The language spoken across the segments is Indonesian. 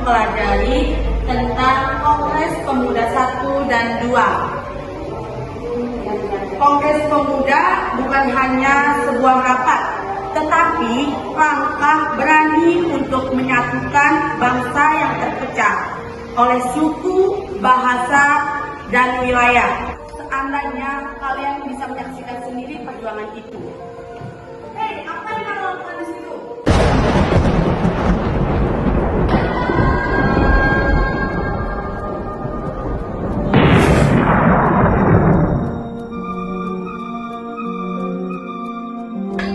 mempelajari tentang Kongres Pemuda 1 dan 2. Kongres Pemuda bukan hanya sebuah rapat, tetapi langkah berani untuk menyatukan bangsa yang terpecah oleh suku, bahasa, dan wilayah. Seandainya kalian bisa menyaksikan sendiri perjuangan itu. Hei, apa yang kamu lakukan di situ?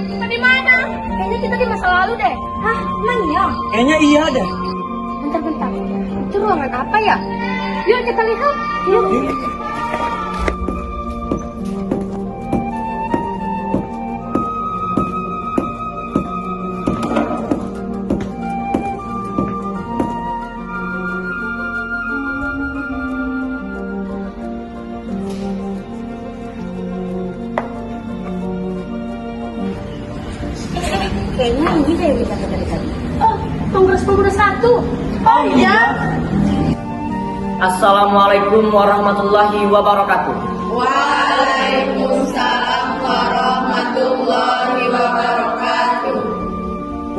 Kita di mana? Kayaknya kita di masa lalu deh. Hah, emang iya? Kayaknya iya deh. Bentar. Itu ruangan apa ya? Yuk kita lihat. Yuk. Kayaknya ini deh yang kita dari tadi. Oh, Kongres Pemuda 1. Oh iya? Assalamualaikum warahmatullahi wabarakatuh. Waalaikumsalam warahmatullahi wabarakatuh.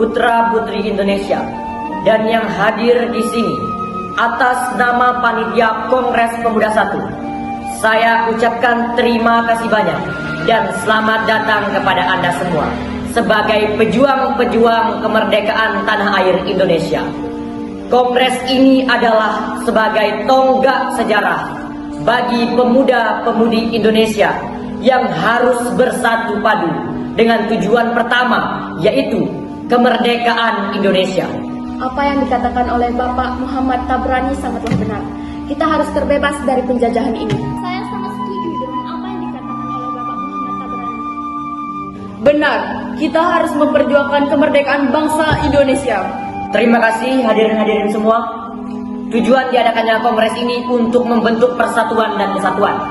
Putra-putri Indonesia dan yang hadir di sini atas nama Panitia Kongres Pemuda 1, saya ucapkan terima kasih banyak dan selamat datang kepada Anda semua sebagai pejuang-pejuang kemerdekaan tanah air Indonesia. Kongres ini adalah sebagai tonggak sejarah bagi pemuda-pemudi Indonesia yang harus bersatu padu dengan tujuan pertama, yaitu kemerdekaan Indonesia. Apa yang dikatakan oleh Bapak Muhammad Tabrani sangatlah benar. Kita harus terbebas dari penjajahan ini. Saya sangat setuju dengan apa yang dikatakan oleh Bapak Muhammad Tabrani. Benar, kita harus memperjuangkan kemerdekaan bangsa Indonesia. Terima kasih hadirin-hadirin semua. Tujuan diadakannya kongres ini untuk membentuk persatuan dan kesatuan.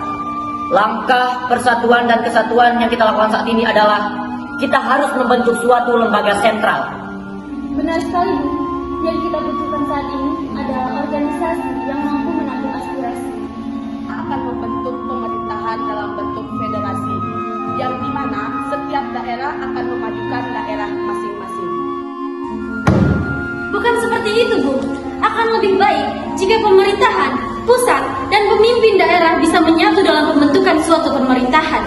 Langkah persatuan dan kesatuan yang kita lakukan saat ini adalah kita harus membentuk suatu lembaga sentral. Benar sekali, Bu. Yang kita butuhkan saat ini adalah organisasi yang mampu menampung aspirasi. Akan membentuk pemerintahan dalam bentuk federasi, yang dimana setiap daerah akan memajukan daerah masing-masing. Bukan seperti itu, Bu. Akan lebih baik jika pemerintahan, pusat, dan pemimpin daerah bisa menyatu dalam pembentukan suatu pemerintahan.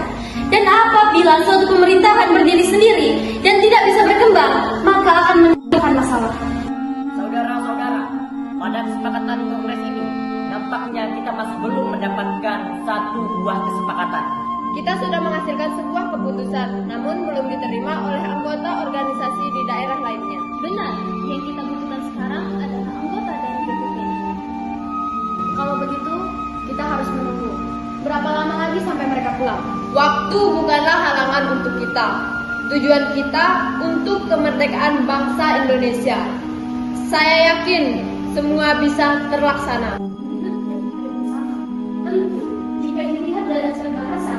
Dan apabila suatu pemerintahan berdiri sendiri dan tidak bisa berkembang, maka akan menimbulkan masalah. Saudara-saudara, pada kesepakatan kongres ini, nampaknya kita masih belum mendapatkan satu buah kesepakatan. Kita sudah menghasilkan sebuah keputusan, namun belum diterima oleh anggota organisasi di daerah lainnya. Benar, yang kita butuhkan sekarang adalah anggota dari PPP. Kalau begitu, kita harus menunggu. Berapa lama lagi sampai mereka pulang? Waktu bukanlah halangan untuk kita. Tujuan kita untuk kemerdekaan bangsa Indonesia. Saya yakin semua bisa terlaksana. Tentu, jika dilihat dari aspek bahasa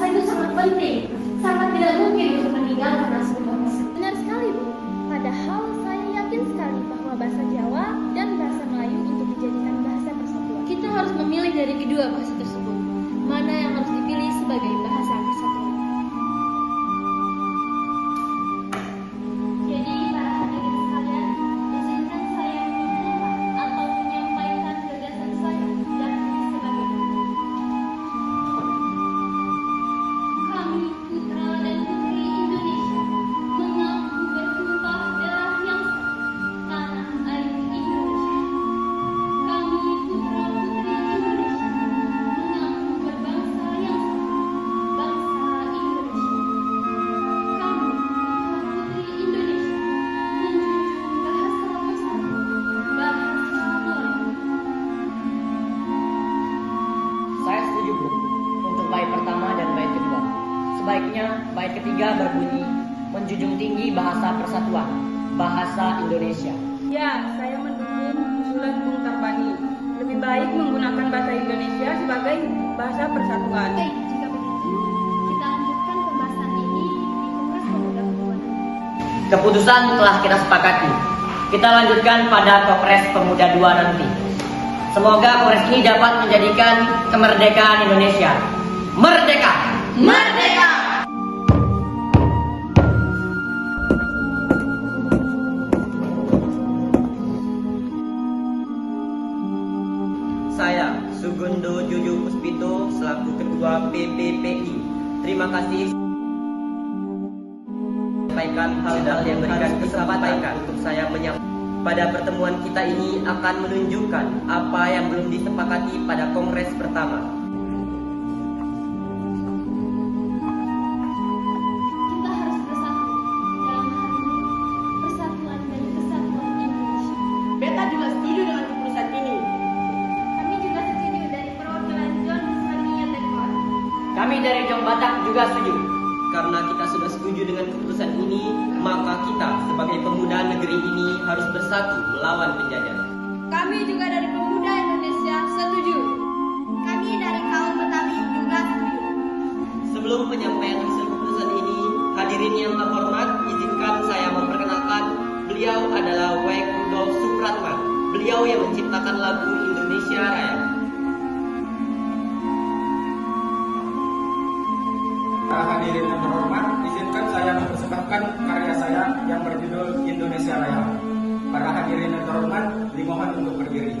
itu sangat penting, sangat tidak mungkin untuk meninggalkan aspek bahasa. Benar sekali, Bu. Padahal saya yakin sekali bahwa bahasa Jawa dan bahasa Melayu untuk dijadikan bahasa persatuan. Kita harus memilih dari kedua bahasa tersebut, mana yang harus dipilih sebagai bahasa persatuan. Jadi, para hadirin sekalian, izinkan saya mengumumkan atau menyampaikan gagasan saya dan sebagai berikut. Kami, putra dan putri Indonesia, mengaku bersumpah darah yang satu, tanah air Indonesia. Kami, putra putri Indonesia, mengaku berbangsa yang satu, bangsa Indonesia. Kami, putra putri Indonesia, menjunjung bahasa bersatu, bahasa Melayu. Saya setuju, Bu, untuk bait pertama dan bait kedua. Sebaiknya bait ketiga berbunyi menjunjung tinggi bahasa persatuan, bahasa Indonesia. Ya, saya mendukung usulan Bung Tarbani. Lebih baik menggunakan bahasa Indonesia sebagai bahasa persatuan. Baik, jika begitu, kita lanjutkan pembahasan ini di Kongres Pemuda kedua. Keputusan telah kita sepakati. kita lanjutkan pada Kongres Pemuda 2 nanti. Semoga kongres ini dapat menjadikan kemerdekaan Indonesia. Merdeka! Merdeka! Saya, Sugondo Jojo Puspito, selaku Ketua PPPI. Terima kasih sampaikan hal-hal yang berikan kesempatan untuk saya menyampaikan. Pada pertemuan kita ini akan menunjukkan apa yang belum disepakati pada kongres pertama. Kita harus bersatu dalam hal ini persatuan dan kesatuan Indonesia. Beta juga setuju dengan keputusan ini. Kami juga setuju dari perwakilan John Islamiyah Tekor. Kami dari Jong Batak juga setuju. Karena kita sudah setuju dengan keputusan ini, maka kita sebagai pemuda negeri ini harus bersatu melawan penjajah. Kami juga dari Pemuda Indonesia setuju. Kami dari kaum Betawi juga setuju. Sebelum penyampaian hasil keputusan ini, hadirin yang terhormat, izinkan saya memperkenalkan beliau adalah Wek Rudolf Supratman. Beliau yang menciptakan lagu Indonesia Raya. Hadirin yang terhormat, izinkan saya mempersembahkan karya saya yang berjudul Indonesia Raya. Para hadirin yang terhormat, dimohon untuk berdiri.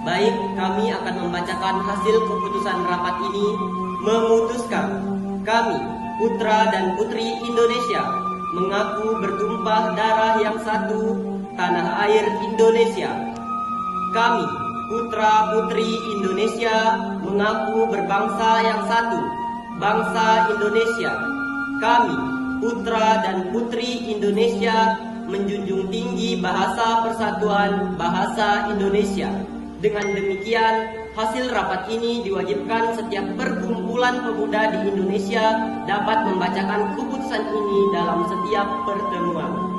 Baik, kami akan membacakan hasil keputusan rapat ini. Memutuskan, kami, putra dan putri Indonesia, mengaku bertumpah darah yang satu, tanah air Indonesia. Kami, putra putri Indonesia, mengaku berbangsa yang satu, bangsa Indonesia. Kami, putra dan putri Indonesia, menjunjung tinggi bahasa persatuan bahasa Indonesia. Dengan demikian, hasil rapat ini diwajibkan setiap perkumpulan pemuda di Indonesia dapat membacakan keputusan ini dalam setiap pertemuan.